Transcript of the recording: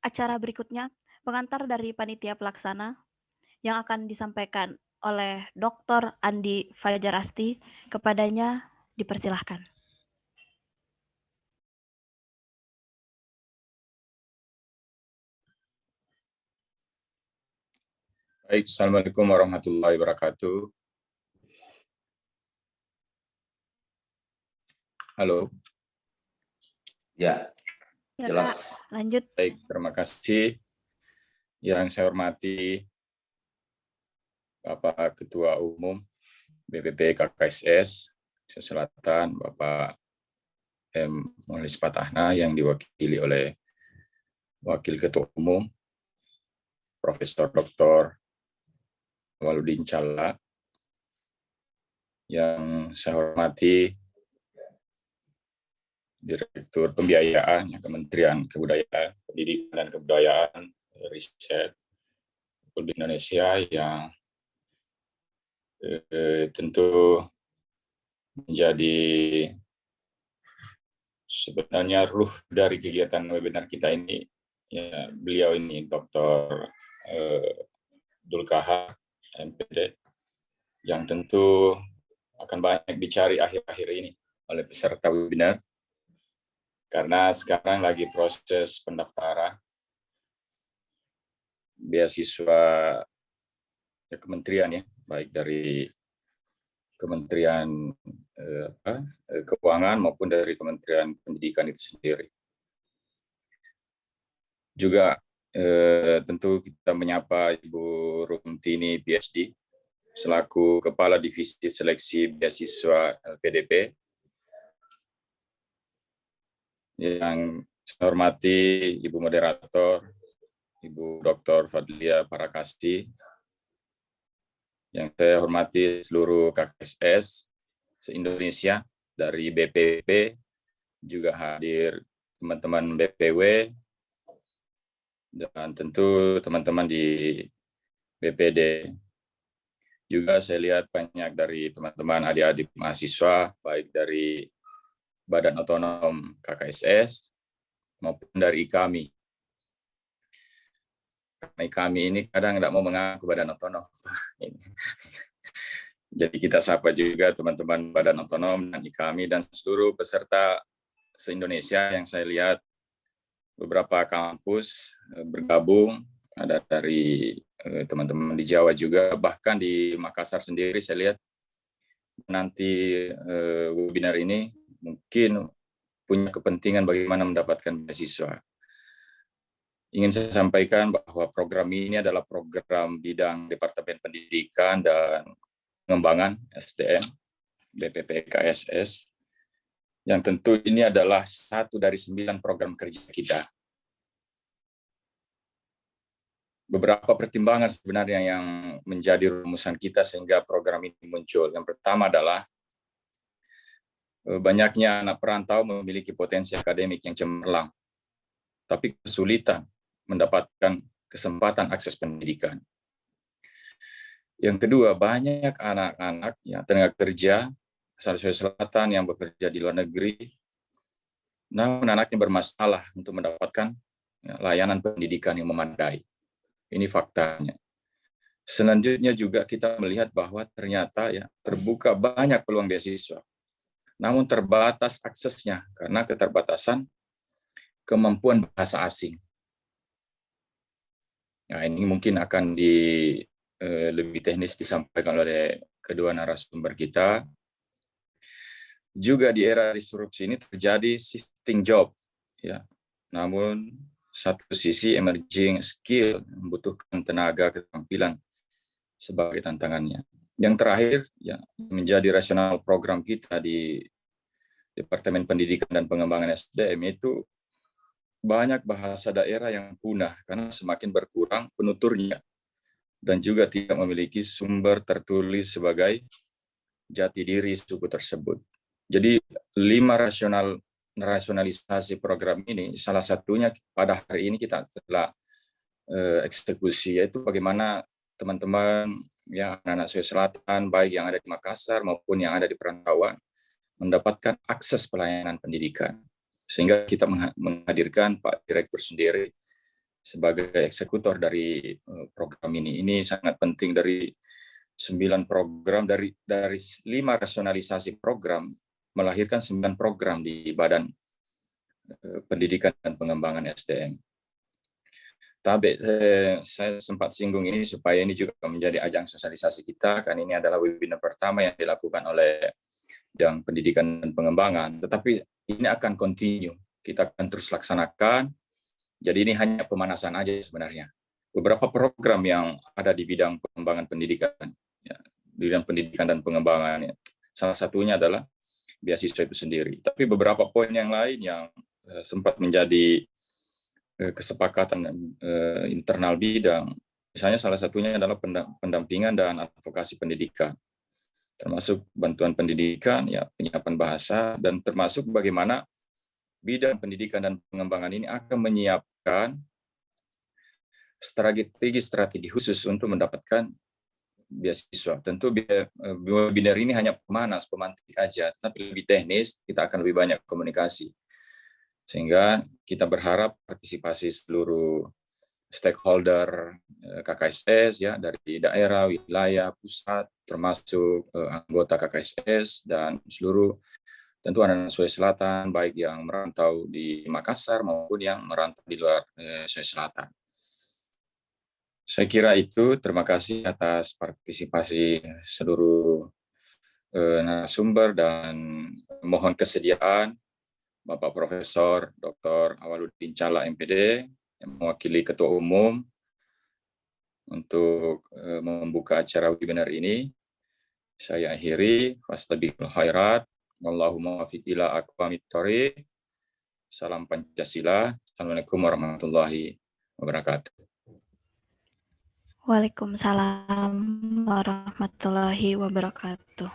acara berikutnya pengantar dari panitia pelaksana yang akan disampaikan oleh Dr. Andi Fajarasti. Kepadanya dipersilahkan. Baik, Assalamualaikum warahmatullahi wabarakatuh. Halo. Ya, jelas. Kak, lanjut. Baik, terima kasih. Yang saya hormati Bapak Ketua Umum BPP KKSS Selatan, Bapak M. Mulis Patahna, yang diwakili oleh Wakil Ketua Umum Profesor Dr. Waludin Calla. Yang saya hormati Direktur Pembiayaan Kementerian Kebudayaan, Pendidikan dan Kebudayaan, Riset Republik Indonesia, yang tentu menjadi sebenarnya ruh dari kegiatan webinar kita ini. Ya, beliau ini Dr. Dulkahar, MPD, yang tentu akan banyak dicari akhir-akhir ini oleh peserta webinar, karena sekarang lagi proses pendaftaran beasiswa kementerian, ya, baik dari Kementerian Keuangan maupun dari Kementerian Pendidikan itu sendiri. Juga tentu kita menyapa Ibu Rumtini PhD selaku Kepala Divisi Seleksi Beasiswa LPDP. Yang saya hormati Ibu Moderator, Ibu Dr. Fadlia Parakasti. Yang saya hormati seluruh KKSS se-Indonesia, dari BPP, juga hadir teman-teman BPW, dan tentu teman-teman di BPD. Juga saya lihat banyak dari teman-teman adik-adik mahasiswa, baik dari Badan Otonom KKSS maupun dari IKAMI. Karena IKAMI ini kadang tidak mau mengaku badan otonom. Jadi kita sapa juga teman-teman Badan Otonom dan IKAMI dan seluruh peserta se-Indonesia yang saya lihat beberapa kampus bergabung, ada dari teman-teman di Jawa juga, bahkan di Makassar sendiri saya lihat nanti webinar ini mungkin punya kepentingan bagaimana mendapatkan beasiswa. Ingin saya sampaikan bahwa program ini adalah program bidang Departemen Pendidikan dan Pengembangan SDM BPP KSS, yang tentu ini adalah satu dari 9 program kerja kita. Beberapa pertimbangan sebenarnya yang menjadi rumusan kita sehingga program ini muncul. Yang pertama adalah banyaknya anak perantau memiliki potensi akademik yang cemerlang, tapi kesulitan mendapatkan kesempatan akses pendidikan. Yang kedua, banyak anak-anak tenaga kerja asal Sulawesi Selatan yang bekerja di luar negeri, namun anaknya bermasalah untuk mendapatkan layanan pendidikan yang memadai. Ini faktanya. Selanjutnya juga kita melihat bahwa ternyata terbuka banyak peluang beasiswa, namun terbatas aksesnya karena keterbatasan kemampuan bahasa asing. Nah, ini mungkin akan lebih teknis disampaikan oleh kedua narasumber kita. Juga di era disrupsi ini terjadi shifting job, ya. Namun satu sisi emerging skill membutuhkan tenaga keterampilan sebagai tantangannya. Yang terakhir, menjadi rasional program kita di Departemen Pendidikan dan Pengembangan SDM itu banyak bahasa daerah yang punah karena semakin berkurang penuturnya dan juga tidak memiliki sumber tertulis sebagai jati diri suku tersebut. Jadi 5 rasionalisasi program ini, salah satunya pada hari ini kita telah eksekusi, yaitu bagaimana teman-teman yang anak-anak Sulawesi Selatan, baik yang ada di Makassar maupun yang ada di perantauan, mendapatkan akses pelayanan pendidikan. Sehingga kita menghadirkan Pak Direktur sendiri sebagai eksekutor dari program ini. Ini sangat penting. Dari 9 program, dari 5 rasionalisasi program, melahirkan 9 program di Badan Pendidikan dan Pengembangan SDM. Tapi saya sempat singgung ini supaya ini juga menjadi ajang sosialisasi kita, kan ini adalah webinar pertama yang dilakukan oleh Bidang Pendidikan dan Pengembangan. Tetapi ini akan continue, kita akan terus laksanakan. Jadi ini hanya pemanasan aja sebenarnya. Beberapa program yang ada di bidang pengembangan pendidikan, ya, bidang pendidikan dan pengembangan, ya. Salah satunya adalah beasiswa itu sendiri. Tapi beberapa poin yang lain yang sempat menjadi kesepakatan internal bidang, misalnya salah satunya adalah pendampingan dan advokasi pendidikan, termasuk bantuan pendidikan, ya, penyiapan bahasa, dan termasuk bagaimana bidang pendidikan dan pengembangan ini akan menyiapkan strategi khusus untuk mendapatkan beasiswa. Tentu webinar ini hanya pemantik aja, tapi lebih teknis, kita akan lebih banyak komunikasi. Sehingga kita berharap partisipasi seluruh stakeholder KKSS, ya, dari daerah, wilayah, pusat, termasuk anggota KKSS dan seluruh tentu anak-anak Sulawesi Selatan, baik yang merantau di Makassar maupun yang merantau di luar Sulawesi Selatan. Saya kira itu. Terima kasih atas partisipasi seluruh narasumber dan mohon kesediaan Bapak Profesor Dr. Awaludin Chala MPD yang mewakili Ketua Umum untuk membuka acara webinar ini. Saya akhiri. Fastabiqul khairat. Wallahumma muwaffiq ila aqwamit thoriq. Salam Pancasila. Assalamualaikum warahmatullahi wabarakatuh. Waalaikumsalam warahmatullahi wabarakatuh.